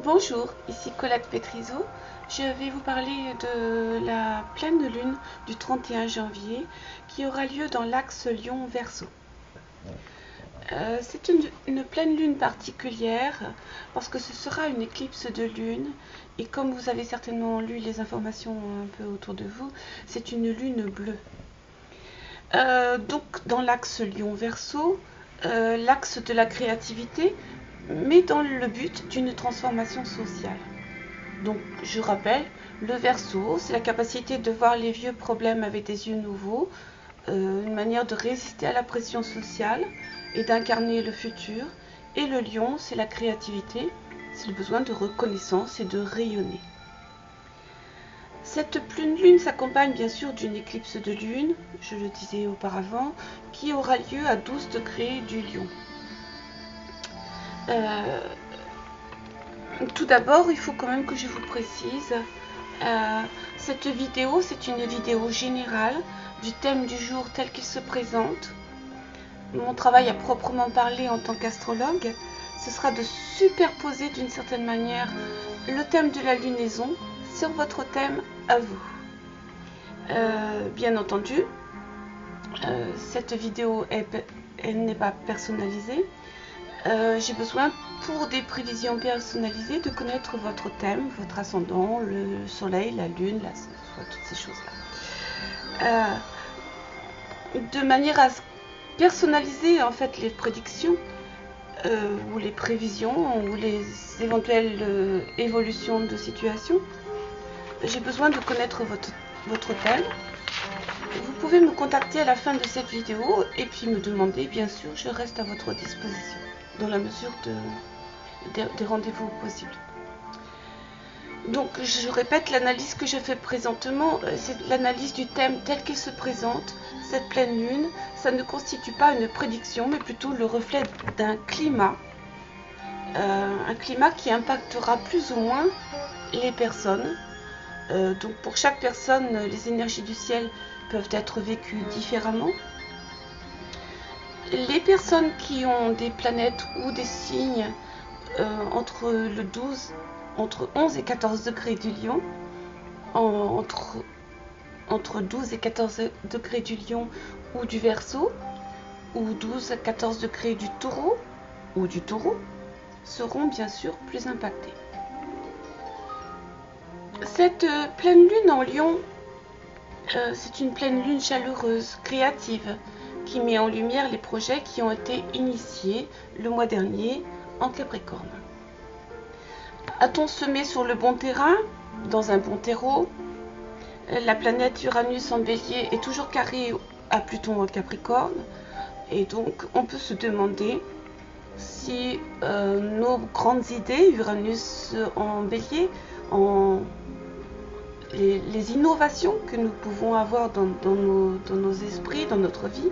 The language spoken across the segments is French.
Bonjour, ici Colette Pétrizeau. Je vais vous parler de la pleine lune du 31 janvier qui aura lieu dans l'axe Lion-Verseau. C'est une pleine lune particulière parce que ce sera une éclipse de lune et comme vous avez certainement lu les informations un peu autour de vous, c'est une lune bleue. Donc dans l'axe Lion-Verseau, l'axe de la créativité, mais dans le but d'une transformation sociale. Donc, je rappelle, le Verseau, c'est la capacité de voir les vieux problèmes avec des yeux nouveaux, une manière de résister à la pression sociale et d'incarner le futur. Et le Lion, c'est la créativité, c'est le besoin de reconnaissance et de rayonner. Cette pleine lune s'accompagne bien sûr d'une éclipse de lune, je le disais auparavant, qui aura lieu à 12 degrés du Lion. Tout d'abord, il faut quand même que je vous précise, cette vidéo, c'est une vidéo générale du thème du jour tel qu'il se présente. Mon travail à proprement parler en tant qu'astrologue, ce sera de superposer d'une certaine manière le thème de la lunaison sur votre thème à vous. Bien entendu, cette vidéo elle n'est pas personnalisée. J'ai besoin, pour des prévisions personnalisées, de connaître votre thème, votre ascendant, le soleil, la lune, toutes ces choses-là. De manière à personnaliser en fait les prédictions ou les prévisions ou les éventuelles évolutions de situation, j'ai besoin de connaître votre thème. Vous pouvez me contacter à la fin de cette vidéo et puis me demander, bien sûr, je reste à votre disposition dans la mesure des rendez-vous possibles. Donc je répète, l'analyse que je fais présentement, c'est l'analyse du thème tel qu'il se présente. Cette pleine lune, ça ne constitue pas une prédiction, mais plutôt le reflet d'un climat. Un climat qui impactera plus ou moins les personnes. Donc pour chaque personne, les énergies du ciel peuvent être vécues différemment. Les personnes qui ont des planètes ou des signes entre 11 et 14 degrés du Lion, entre 12 et 14 degrés du Lion ou du Verseau, ou 12 à 14 degrés du Taureau ou du Taureau, seront bien sûr plus impactés. Cette pleine lune en Lion, c'est une pleine lune chaleureuse, créative, qui met en lumière les projets qui ont été initiés le mois dernier en Capricorne. A-t-on semé sur le bon terrain, dans un bon terreau? La planète Uranus en Bélier est toujours carrée à Pluton en Capricorne, et donc on peut se demander si nos grandes idées, Uranus en Bélier, les innovations que nous pouvons avoir dans nos esprits, dans notre vie,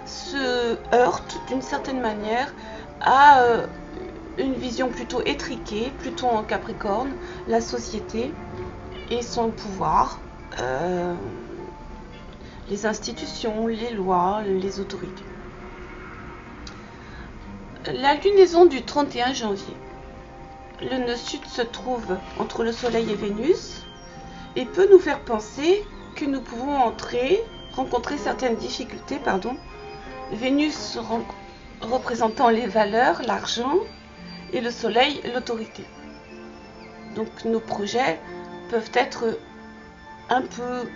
se heurtent d'une certaine manière à une vision plutôt étriquée, plutôt en Capricorne, la société et son pouvoir, les institutions, les lois, les autorités. La lunaison du 31 janvier. Le nœud sud se trouve entre le Soleil et Vénus et peut nous faire penser que nous pouvons rencontrer certaines difficultés, Vénus représentant les valeurs, l'argent, et le Soleil, l'autorité. Donc nos projets peuvent être un peu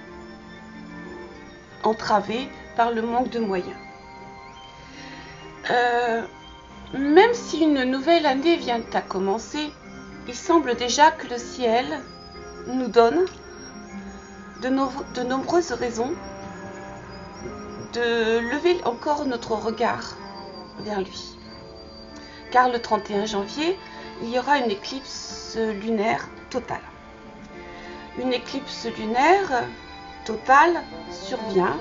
entravés par le manque de moyens. Même si une nouvelle année vient à commencer, il semble déjà que le ciel nous donne de nombreuses raisons de lever encore notre regard vers lui. Car le 31 janvier, il y aura une éclipse lunaire totale. Une éclipse lunaire totale survient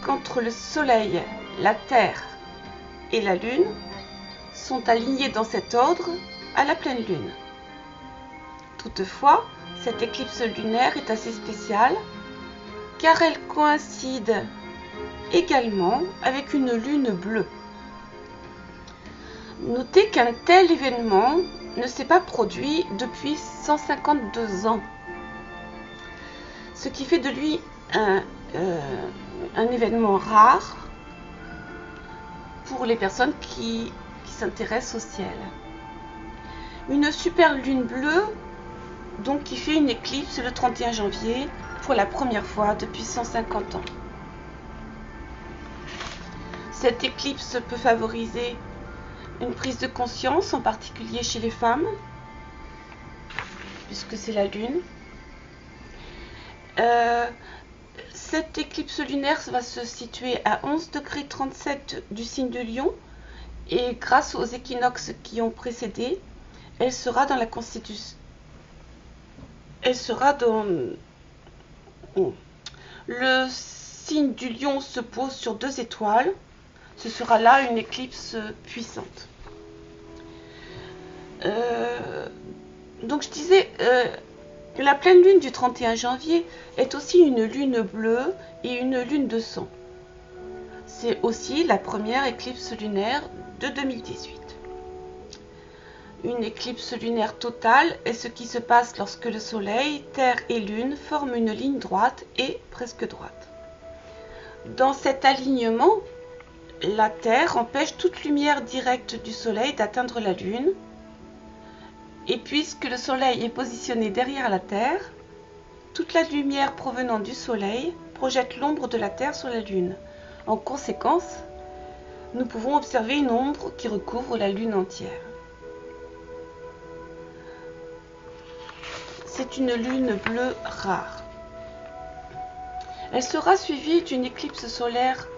quand le Soleil, la Terre et la Lune sont alignés dans cet ordre à la pleine lune. Toutefois, cette éclipse lunaire est assez spéciale car elle coïncide également avec une lune bleue. Notez qu'un tel événement ne s'est pas produit depuis 152 ans. Ce qui fait de lui un événement rare pour les personnes qui s'intéressent au ciel. Une super lune bleue, donc qui fait une éclipse le 31 janvier pour la première fois depuis 150 ans. Cette éclipse peut favoriser une prise de conscience, en particulier chez les femmes, puisque c'est la lune. Cette éclipse lunaire va se situer à 11,37 du signe de Lion, et grâce aux équinoxes qui ont précédé, elle sera dans la constitution. Elle sera dans le signe du Lion se pose sur 2 étoiles. Ce sera là une éclipse puissante. Donc je disais, la pleine lune du 31 janvier est aussi une lune bleue et une lune de sang. C'est aussi la première éclipse lunaire de 2018. Une éclipse lunaire totale est ce qui se passe lorsque le Soleil, Terre et Lune forment une ligne droite et presque droite. Dans cet alignement, la Terre empêche toute lumière directe du Soleil d'atteindre la Lune. Et puisque le Soleil est positionné derrière la Terre, toute la lumière provenant du Soleil projette l'ombre de la Terre sur la Lune. En conséquence, nous pouvons observer une ombre qui recouvre la Lune entière. C'est une lune bleue rare. Elle sera suivie d'une éclipse solaire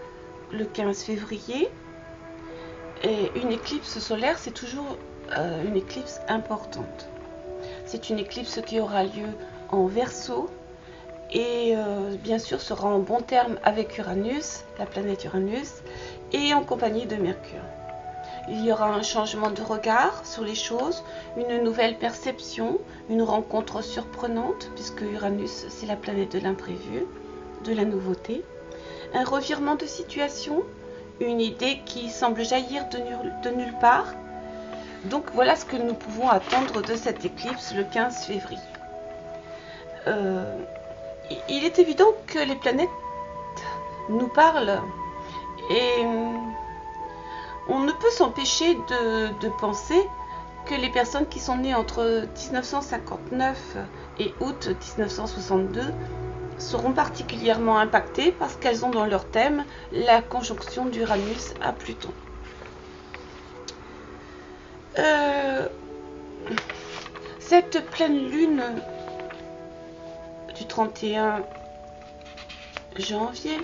le 15 février. Et une éclipse solaire, c'est toujours une éclipse importante. C'est une éclipse qui aura lieu en Verseau et bien sûr sera en bon terme avec Uranus, la planète Uranus, et en compagnie de Mercure. Il y aura un changement de regard sur les choses, une nouvelle perception, une rencontre surprenante, puisque Uranus, c'est la planète de l'imprévu, de la nouveauté, un revirement de situation, une idée qui semble jaillir de nulle part. Donc voilà ce que nous pouvons attendre de cette éclipse le 15 février. Il est évident que les planètes nous parlent et on ne peut s'empêcher de penser que les personnes qui sont nées entre 1959 et août 1962 seront particulièrement impactées parce qu'elles ont dans leur thème la conjonction d'Uranus à Pluton. Cette pleine lune du 31 janvier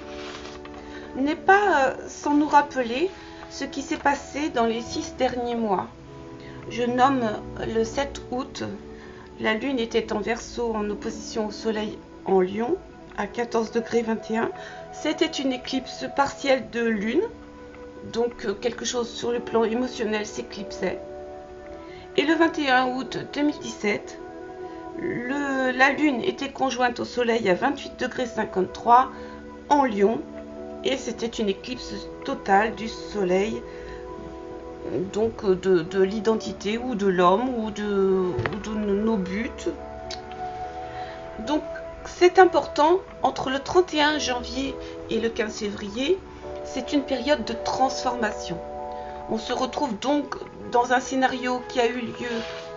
n'est pas sans nous rappeler ce qui s'est passé dans les 6 derniers mois. Je nomme le 7 août, la lune était en Verseau en opposition au soleil en Lion à 14,21 degrés. C'était une éclipse partielle de lune, donc quelque chose sur le plan émotionnel s'éclipsait. Et le 21 août 2017, la lune était conjointe au soleil à 28,53 degrés en Lion, et c'était une éclipse totale du soleil, donc de l'identité ou de l'homme ou de nos buts. Donc c'est important, entre le 31 janvier et le 15 février, c'est une période de transformation. On se retrouve donc dans un scénario qui a eu lieu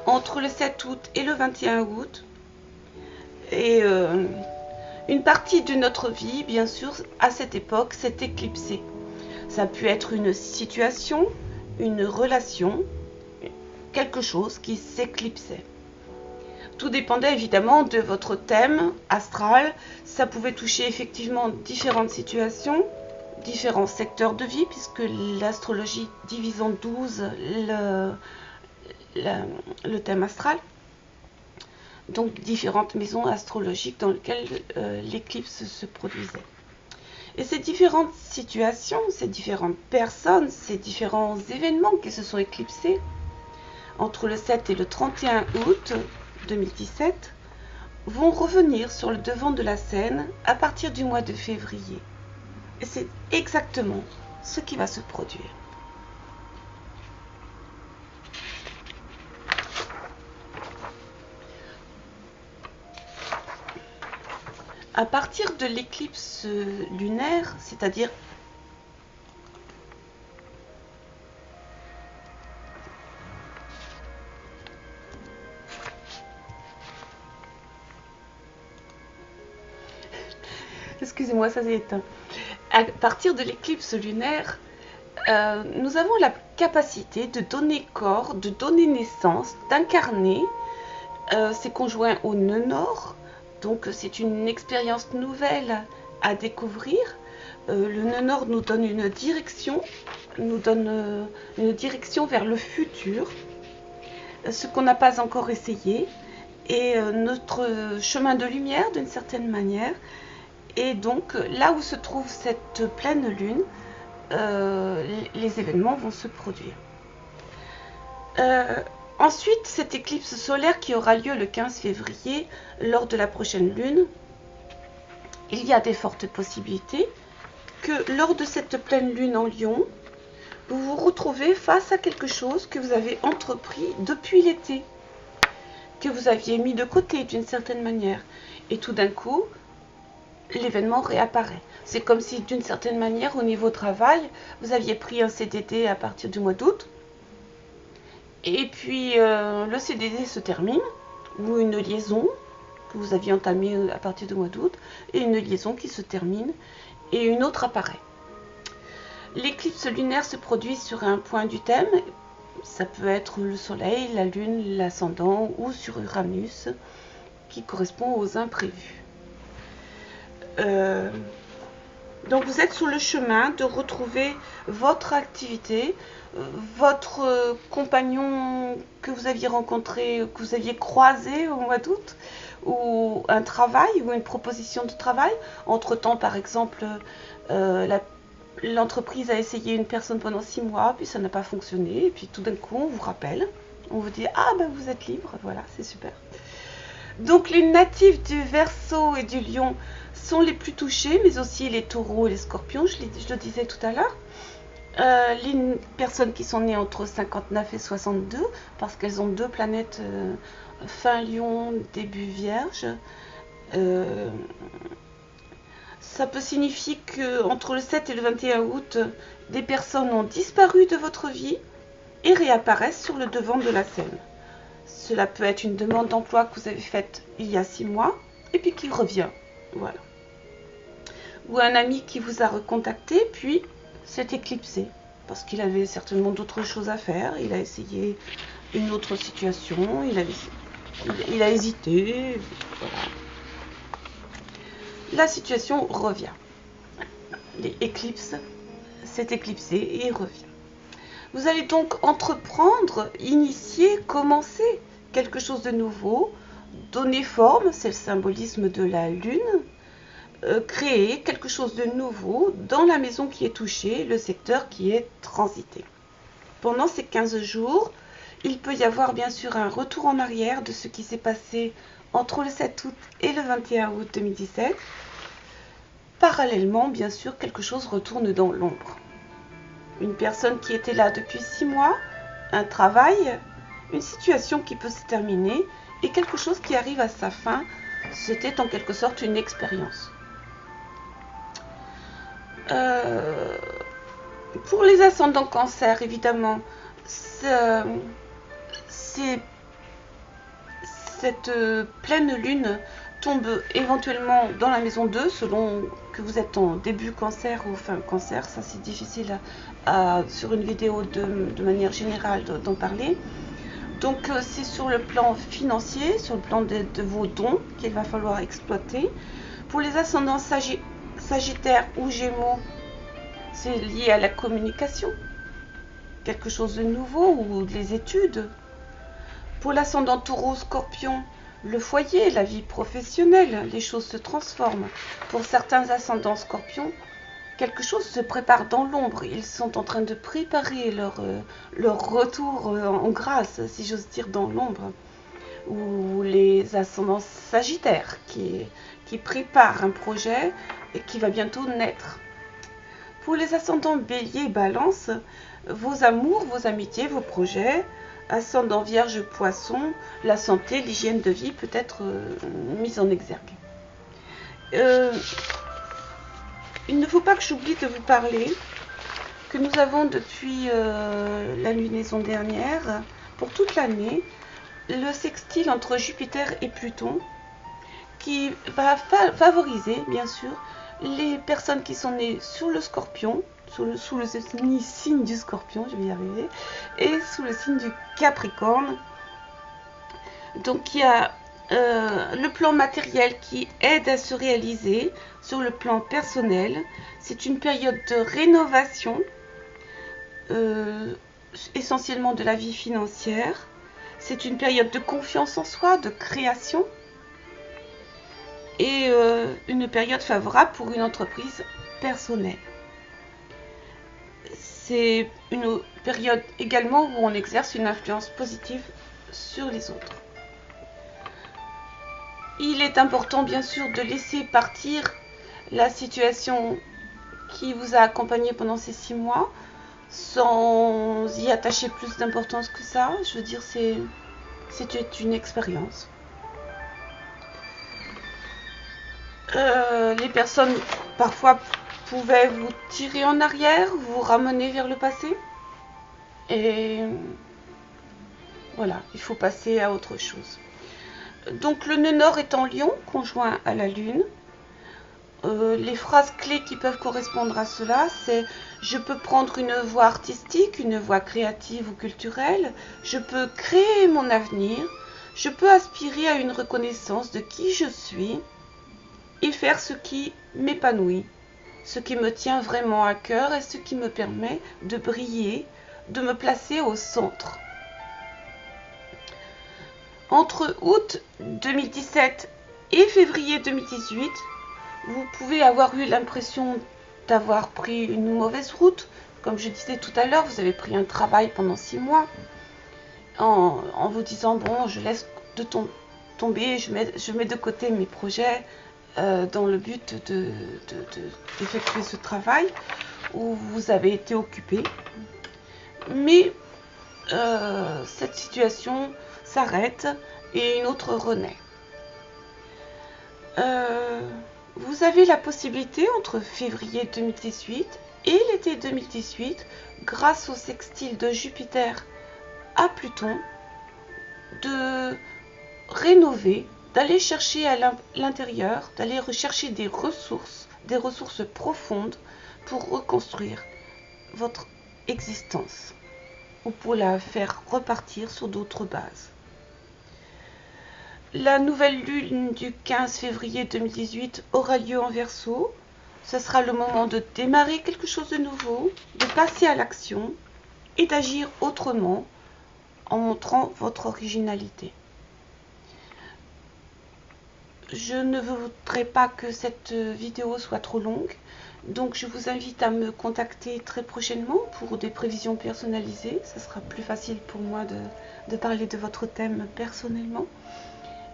entre le 7 août et le 21 août. Et une partie de notre vie, bien sûr, à cette époque, s'est éclipsée. Ça a pu être une situation, une relation, quelque chose qui s'éclipsait. Tout dépendait évidemment de votre thème astral. Ça pouvait toucher effectivement différentes situations, différents secteurs de vie, puisque l'astrologie divise en 12 le thème astral. Donc différentes maisons astrologiques dans lesquelles l'éclipse se produisait. Et ces différentes situations, ces différentes personnes, ces différents événements qui se sont éclipsés entre le 7 et le 31 août 2017 vont revenir sur le devant de la scène à partir du mois de février. Et c'est exactement ce qui va se produire. À partir de l'éclipse lunaire, c'est-à-dire excusez-moi, ça s'est éteint. À partir de l'éclipse lunaire, nous avons la capacité de donner corps, de donner naissance, d'incarner ces conjoints au nœud nord. Donc c'est une expérience nouvelle à découvrir. Le nœud nord nous donne une direction vers le futur, ce qu'on n'a pas encore essayé, et notre chemin de lumière d'une certaine manière. Et donc là où se trouve cette pleine lune, les événements vont se produire. Ensuite, cette éclipse solaire qui aura lieu le 15 février, lors de la prochaine lune, il y a des fortes possibilités que lors de cette pleine lune en Lion, vous vous retrouvez face à quelque chose que vous avez entrepris depuis l'été, que vous aviez mis de côté d'une certaine manière. Et tout d'un coup, l'événement réapparaît. C'est comme si d'une certaine manière, au niveau travail, vous aviez pris un CDD à partir du mois d'août, et puis le CDD se termine, ou une liaison que vous aviez entamée à partir du mois d'août, et une liaison qui se termine, et une autre apparaît. L'éclipse lunaire se produit sur un point du thème, ça peut être le soleil, la lune, l'ascendant, ou sur Uranus, qui correspond aux imprévus. Donc vous êtes sur le chemin de retrouver votre activité, votre compagnon que vous aviez rencontré, que vous aviez croisé au mois d'août, ou un travail, ou une proposition de travail. Entre-temps, par exemple, l'entreprise a essayé une personne pendant 6 mois, puis ça n'a pas fonctionné, et puis tout d'un coup, on vous rappelle, on vous dit « Ah, ben vous êtes libre », voilà, c'est super. Donc les natifs du Verseau et du Lion sont les plus touchés, mais aussi les taureaux et les scorpions, je le disais tout à l'heure. Les personnes qui sont nées entre 59 et 62, parce qu'elles ont 2 planètes fin Lion, début Vierge. Ça peut signifier qu'entre le 7 et le 21 août, des personnes ont disparu de votre vie et réapparaissent sur le devant de la scène. Cela peut être une demande d'emploi que vous avez faite il y a 6 mois et puis qui revient. Voilà. Ou un ami qui vous a recontacté puis s'est éclipsé parce qu'il avait certainement d'autres choses à faire. Il a essayé une autre situation, il a hésité. Voilà. La situation revient. L'éclipse s'est éclipsé et il revient. Vous allez donc entreprendre, initier, commencer quelque chose de nouveau, donner forme, c'est le symbolisme de la lune, créer quelque chose de nouveau dans la maison qui est touchée, le secteur qui est transité. Pendant ces 15 jours, il peut y avoir bien sûr un retour en arrière de ce qui s'est passé entre le 7 août et le 21 août 2017. Parallèlement, bien sûr, quelque chose retourne dans l'ombre. Une personne qui était là depuis 6 mois, un travail, une situation qui peut se terminer et quelque chose qui arrive à sa fin, c'était en quelque sorte une expérience. Pour les ascendants cancer, évidemment, cette pleine lune tombe éventuellement dans la maison 2, selon que vous êtes en début cancer ou fin cancer. Ça, c'est difficile sur une vidéo de manière générale d'en parler. Donc, c'est sur le plan financier, sur le plan de vos dons qu'il va falloir exploiter. Pour les ascendants Sagittaire ou Gémeaux, c'est lié à la communication, quelque chose de nouveau ou des études. Pour l'ascendant Taureau, Scorpion, le foyer, la vie professionnelle, les choses se transforment. Pour certains ascendants Scorpions, quelque chose se prépare dans l'ombre. Ils sont en train de préparer leur retour en grâce, si j'ose dire, dans l'ombre. Ou les ascendants Sagittaires qui préparent un projet et qui va bientôt naître. Pour les ascendants Bélier et Balance, vos amours, vos amitiés, vos projets, ascendant Vierge, Poisson, la santé, l'hygiène de vie peut être mise en exergue. Il ne faut pas que j'oublie de vous parler que nous avons depuis la lunaison dernière, pour toute l'année, le sextile entre Jupiter et Pluton, qui va favoriser, bien sûr, les personnes qui sont nées sous le Scorpion, sous le signe du Scorpion, je vais y arriver, et sous le signe du Capricorne. Donc il y a le plan matériel qui aide à se réaliser sur le plan personnel. C'est une période de rénovation, essentiellement de la vie financière. C'est une période de confiance en soi, de création, et une période favorable pour une entreprise personnelle. C'est une période également où on exerce une influence positive sur les autres. Il est important bien sûr de laisser partir la situation qui vous a accompagné pendant ces 6 mois sans y attacher plus d'importance que ça. Je veux dire, c'est une expérience. Les personnes parfois pouvaient vous tirer en arrière, vous ramener vers le passé. Et voilà, il faut passer à autre chose. Donc le nœud nord est en Lion, conjoint à la Lune. Les phrases clés qui peuvent correspondre à cela, c'est « je peux prendre une voie artistique, une voie créative ou culturelle, je peux créer mon avenir, je peux aspirer à une reconnaissance de qui je suis et faire ce qui m'épanouit, ce qui me tient vraiment à cœur et ce qui me permet de briller, de me placer au centre ». Entre août 2017 et février 2018, vous pouvez avoir eu l'impression d'avoir pris une mauvaise route. Comme je disais tout à l'heure, vous avez pris un travail pendant 6 mois en vous disant, bon, je laisse tomber, je mets de côté mes projets dans le but d'effectuer ce travail où vous avez été occupé. Mais cette situation s'arrête et une autre renaît. Vous avez la possibilité entre février 2018 et l'été 2018, grâce au sextile de Jupiter à Pluton, de rénover, d'aller chercher à l'intérieur, d'aller rechercher des ressources profondes pour reconstruire votre existence ou pour la faire repartir sur d'autres bases. La nouvelle lune du 15 février 2018 aura lieu en Verseau. Ce sera le moment de démarrer quelque chose de nouveau, de passer à l'action et d'agir autrement en montrant votre originalité. Je ne voudrais pas que cette vidéo soit trop longue, donc je vous invite à me contacter très prochainement pour des prévisions personnalisées. Ce sera plus facile pour moi de parler de votre thème personnellement.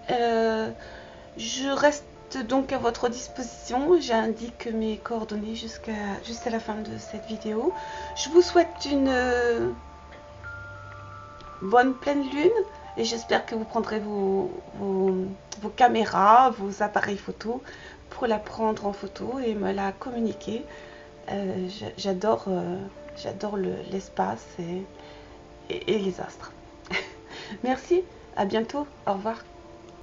Je reste donc à votre disposition. J'indique mes coordonnées jusqu'à la fin de cette vidéo. Je vous souhaite une bonne pleine lune et j'espère que vous prendrez vos caméras, vos appareils photo pour la prendre en photo et me la communiquer. J'adore l'espace et les astres. Merci, à bientôt, au revoir.